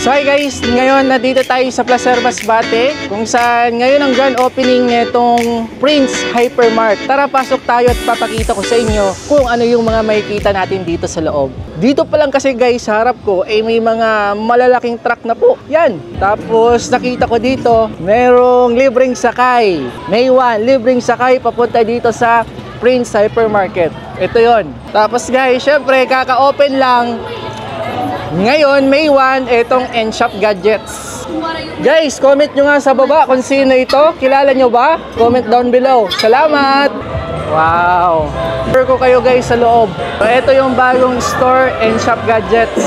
So hi guys, ngayon nandito tayo sa Placer Masbate kung saan ngayon ang grand opening nitong Prince Hypermart. Tara, pasok tayo at papakita ko sa inyo kung ano yung mga makikita natin dito sa loob. Dito pa lang kasi guys, sa harap ko ay may mga malalaking truck na po. Yan. Tapos nakita ko dito, merong libreng sakay. May libreng sakay papunta dito sa Prince Hypermarket. Ito yon. Tapos guys, syempre kaka-open lang. Ngayon, May 1, itong N-Shop Gadgets. Guys, comment nyo nga sa baba kung sino ito. Kilala nyo ba? Comment down below. Salamat! Wow! Share ko kayo guys sa loob. So, ito yung bagong store, N-Shop Gadgets.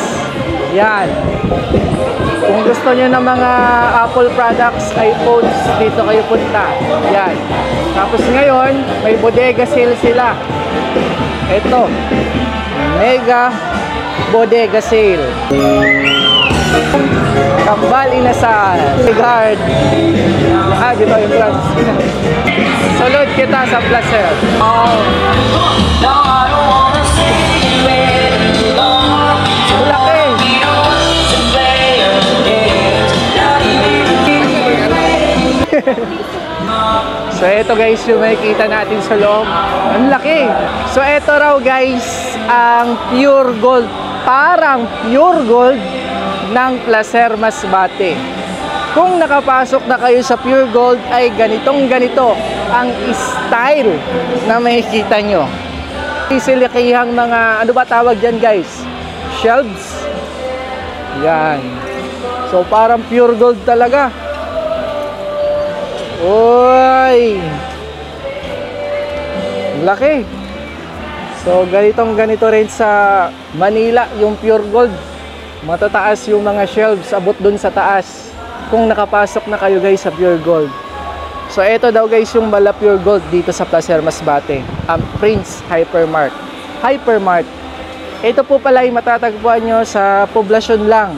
Yan. Kung gusto nyo ng mga Apple products, iPhones, dito kayo punta. Yan. Tapos ngayon, may bodega sale sila. Ito. Mega bodega sale. Kambal Inasal. Guard. Dito yung plans. Salud kita sa Placer. Laki. So ito guys yung makikita natin sa loob. Ang laki. So ito raw guys ang pure gold. Parang pure gold ng Placer Masbate. Kung nakapasok na kayo sa pure gold ay ganitong ganito ang style na makikita nyo. Isilikihang mga, ano ba tawag dyan guys? Shelves. Yan. So parang pure gold talaga. Uy! Laki. So ganito rin sa Manila yung pure gold. Matataas yung mga shelves, abot dun sa taas. Kung nakapasok na kayo guys sa pure gold. So ito daw guys yung mala pure gold dito sa Placer Masbate. Ang Prince Hypermart. Ito po pala ay matatagpuan nyo sa poblasyon lang.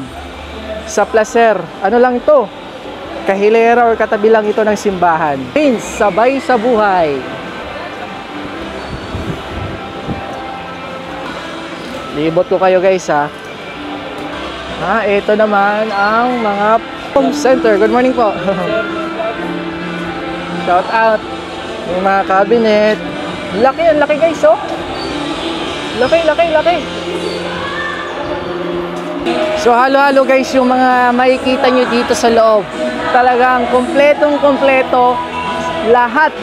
Sa Placer. Ano lang ito? Kahilera or katabi lang ito ng simbahan. Prince, sabay sa buhay. Libot ko kayo guys ha. Ito naman ang mga home center. Good morning po. Shout out. Yung mga cabinet. Laki, ang laki guys oh. Laki. So halo-halo guys yung mga makikita nyo dito sa loob. Talagang kompletong-kompleto lahat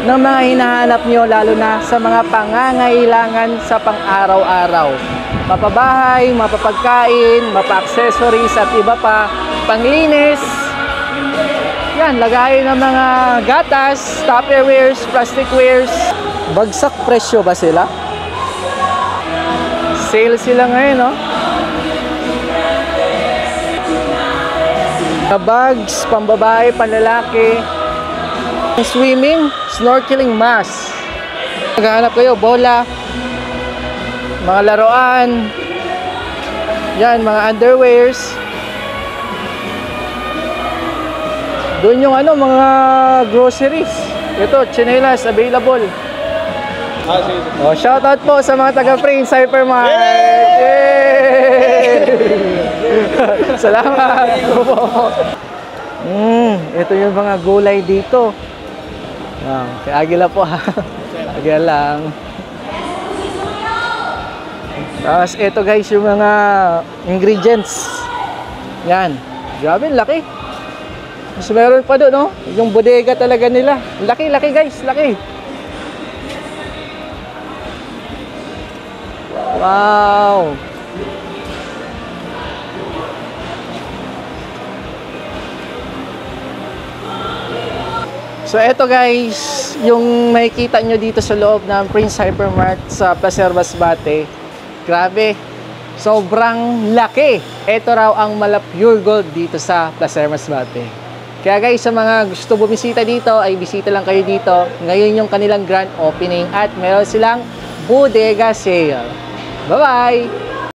ng mga hinahanap nyo, lalo na sa mga pangangailangan sa pang-araw-araw. Mapabahay, mapapagkain, mapa-accessories at iba pa, panglinis. Yan, lagayin ng mga gatas, tupperwares, plasticwares. Bagsak presyo ba sila? Sale sila ngayon, no? Bags, pambabae, panlalaki. Swimming, snorkeling mask. Maghahanap kayo, bola, mga laruan. Yan, mga underwears. Doon yung mga groceries. Ito, chinelas available. Shoutout po sa mga taga Prince Hypermart. Yay! Salamat. Ito yung mga gulay dito. Kay Agila po ha. Agila lang. Tapos ito guys yung mga ingredients. Yan. Grabe, laki. Mas meron pa doon, no? Yung bodega talaga nila. Laki guys, laki. Wow. So eto guys, yung makikita nyo dito sa loob ng Prince Hypermart sa Placer Masbate. Grabe, sobrang laki. Ito raw ang mala pure gold dito sa Placer Masbate. Kaya guys, sa mga gusto bumisita dito, ay bisita lang kayo dito. Ngayon yung kanilang grand opening at meron silang bodega sale. Bye-bye!